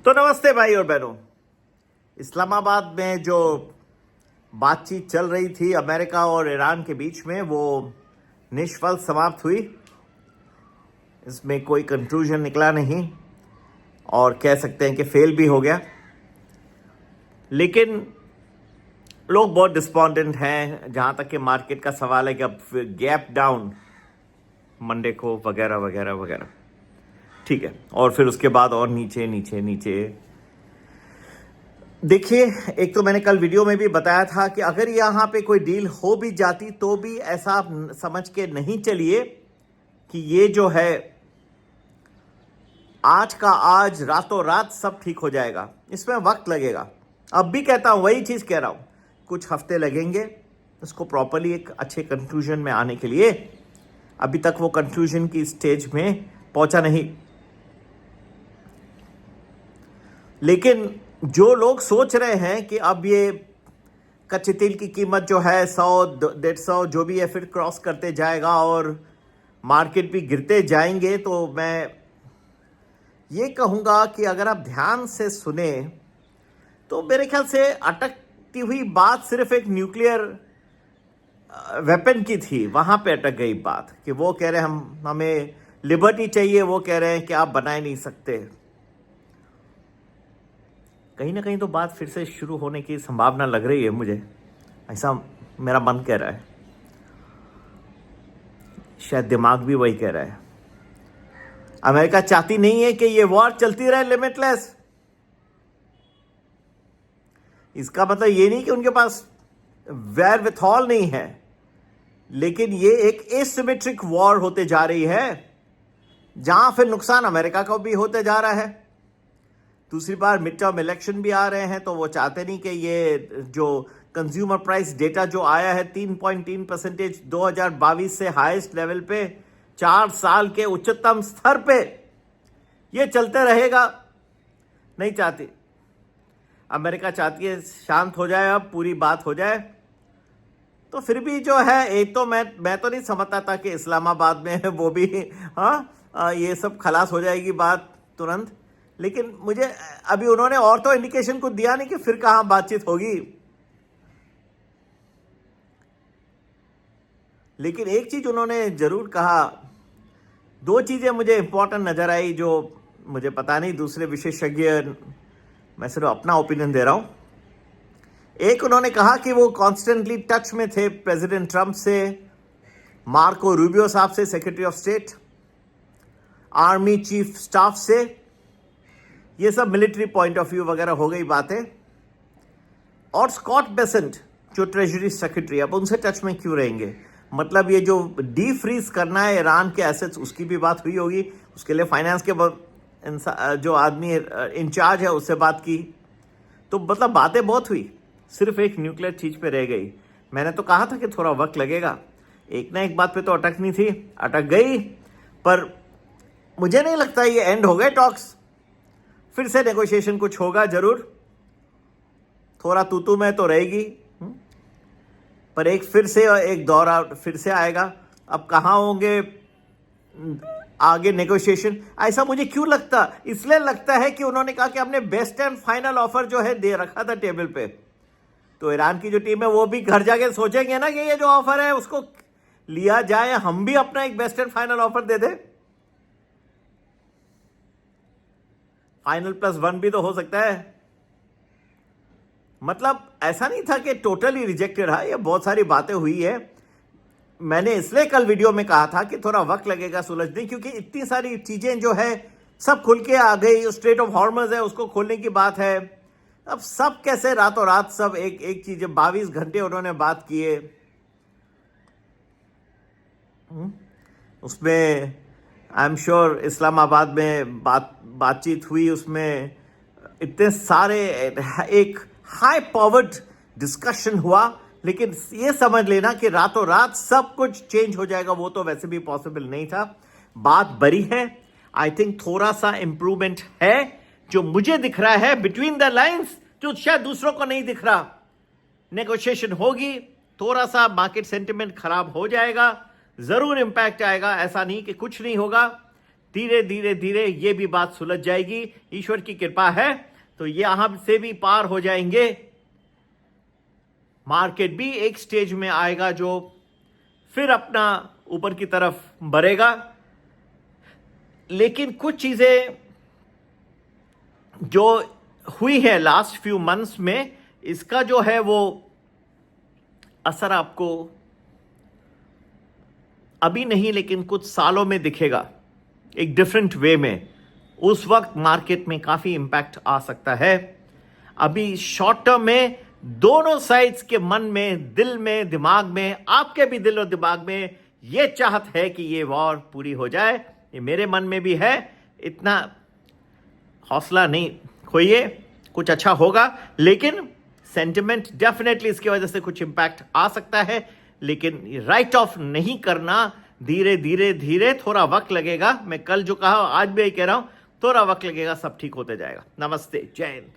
तो नमस्ते भाई और बहनों। इस्लामाबाद में जो बातचीत चल रही थी अमेरिका और ईरान के बीच में, वो निष्फल समाप्त हुई। इसमें कोई कंक्लूजन निकला नहीं और कह सकते हैं कि फेल भी हो गया। लेकिन लोग बहुत डिस्पॉन्डेंट हैं जहाँ तक कि मार्केट का सवाल है कि अब गैप डाउन मंडे को वगैरह वगैरह वगैरह, ठीक है। और फिर उसके बाद और नीचे नीचे नीचे। देखिए, एक तो मैंने कल वीडियो में भी बताया था कि अगर यहाँ पे कोई डील हो भी जाती तो भी ऐसा आप समझ के नहीं चलिए कि ये जो है आज का आज रातों रात सब ठीक हो जाएगा। इसमें वक्त लगेगा। अब भी कहता हूँ, वही चीज़ कह रहा हूँ, कुछ हफ्ते लगेंगे इसको प्रॉपरली एक अच्छे कंक्लूजन में आने के लिए। अभी तक वो कंक्लूजन की स्टेज में पहुंचा नहीं। लेकिन जो लोग सोच रहे हैं कि अब ये कच्चे तेल की कीमत जो है 100-150 जो भी है फिर क्रॉस करते जाएगा और मार्केट भी गिरते जाएंगे, तो मैं ये कहूँगा कि अगर आप ध्यान से सुने तो मेरे ख्याल से अटकती हुई बात सिर्फ एक न्यूक्लियर वेपन की थी। वहाँ पे अटक गई बात कि वो कह रहे हैं हमें लिबर्टी चाहिए, वो कह रहे हैं कि आप बना ही नहीं सकते। कहीं ना कहीं तो बात फिर से शुरू होने की संभावना लग रही है मुझे, ऐसा मेरा मन कह रहा है। शायद दिमाग भी वही कह रहा है। अमेरिका चाहती नहीं है कि ये वॉर चलती रहे लिमिटलेस। इसका मतलब ये नहीं कि उनके पास वेयरविथॉल नहीं है, लेकिन ये एक एसिमेट्रिक वॉर होते जा रही है जहां फिर नुकसान अमेरिका को भी होते जा रहा है। दूसरी बार मिड टर्म इलेक्शन भी आ रहे हैं, तो वो चाहते नहीं कि ये जो कंज्यूमर प्राइस डेटा जो आया है 3.3% 2022 से हाईएस्ट लेवल पे 4 साल के उच्चतम स्तर पे, ये चलते रहेगा। नहीं चाहती अमेरिका, चाहती है शांत हो जाए, अब पूरी बात हो जाए। तो फिर भी जो है, एक तो मैं तो नहीं समझता था कि इस्लामाबाद में वो भी ये सब खलास हो जाएगी बात तुरंत। लेकिन मुझे अभी उन्होंने और तो इंडिकेशन कुछ दिया नहीं कि फिर कहां बातचीत होगी। लेकिन एक चीज उन्होंने जरूर कहा, दो चीजें मुझे इंपॉर्टेंट नजर आई, जो मुझे पता नहीं दूसरे विशेषज्ञ, मैं सिर्फ अपना ओपिनियन दे रहा हूं। एक, उन्होंने कहा कि वो कॉन्स्टेंटली टच में थे प्रेसिडेंट ट्रंप से, मार्को रूबियो साहब से, secretary of state, army chief staff से। ये सब मिलिट्री पॉइंट ऑफ व्यू वगैरह हो गई बातें। और स्कॉट बेसेंट जो ट्रेजरी सेक्रेटरी, अब उनसे टच में क्यों रहेंगे? मतलब ये जो डी फ्रीज करना है ईरान के एसेट्स, उसकी भी बात हुई होगी। उसके लिए फाइनेंस के जो आदमी इंचार्ज है उससे बात की। तो मतलब बातें बहुत हुई, सिर्फ एक न्यूक्लियर चीज पे रह गई। मैंने तो कहा था कि थोड़ा वक्त लगेगा, एक ना एक बात पे तो अटकनी थी, अटक गई। पर मुझे नहीं लगता ये एंड हो गए टॉक्स। फिर से नेगोशिएशन कुछ होगा जरूर, थोड़ा तूतू में तो रहेगी, पर एक फिर से एक दौरा फिर से आएगा। अब कहाँ होंगे आगे नेगोशिएशन? ऐसा मुझे क्यों लगता? इसलिए लगता है कि उन्होंने कहा कि हमने बेस्ट एंड फाइनल ऑफर जो है दे रखा था टेबल पे। तो ईरान की जो टीम है वो भी घर जाके सोचेंगे ना कि ये जो ऑफर है उसको लिया जाए, हम भी अपना एक best and final offer they they. Final +1 भी तो हो सकता है। मतलब ऐसा नहीं था कि टोटली रिजेक्टेड है। ये बहुत सारी बातें हुई है। मैंने इसलिए कल वीडियो में कहा था कि थोड़ा वक्त लगेगा सुलझने, क्योंकि इतनी सारी चीजें जो है सब खुल के आ गई। स्ट्रेट ऑफ हॉर्मज है, उसको खोलने की बात है। अब सब कैसे रातों रात सब एक चीज, 22 घंटे उन्होंने बात किए। उसमें आई एम श्योर इस्लामाबाद में बातचीत हुई, उसमें इतने सारे एक हाई पावर्ड डिस्कशन हुआ। लेकिन ये समझ लेना कि रातों रात सब कुछ चेंज हो जाएगा, वो तो वैसे भी पॉसिबल नहीं था। बात बड़ी है। आई थिंक थोड़ा सा इंप्रूवमेंट है जो मुझे दिख रहा है बिटवीन द लाइंस, जो शायद दूसरों को नहीं दिख रहा। नेगोशिएशन होगी, थोड़ा सा मार्केट सेंटिमेंट खराब हो जाएगा, जरूर इंपैक्ट आएगा। ऐसा नहीं कि कुछ नहीं होगा। धीरे धीरे धीरे ये भी बात सुलझ जाएगी। ईश्वर की कृपा है तो ये यहां से भी पार हो जाएंगे। मार्केट भी एक स्टेज में आएगा जो फिर अपना ऊपर की तरफ बढ़ेगा। लेकिन कुछ चीजें जो हुई है लास्ट फ्यू मंथ्स में, इसका जो है वो असर आपको अभी नहीं लेकिन कुछ सालों में दिखेगा एक डिफरेंट वे में। उस वक्त मार्केट में काफी इंपैक्ट आ सकता है। अभी शॉर्ट टर्म में दोनों साइड्स के मन में, दिल में, दिमाग में, आपके भी दिल और दिमाग में ये चाहत है कि ये वॉर पूरी हो जाए। ये मेरे मन में भी है। इतना हौसला नहीं खोइए, कुछ अच्छा होगा। लेकिन सेंटिमेंट डेफिनेटली इसकी वजह से कुछ इंपैक्ट आ सकता है, लेकिन राइट ऑफ नहीं करना। धीरे धीरे धीरे थोड़ा वक्त लगेगा। मैं कल जो कहा आज भी यही कह रहा हूं, थोड़ा वक्त लगेगा, सब ठीक होते जाएगा। नमस्ते, जय हिंद।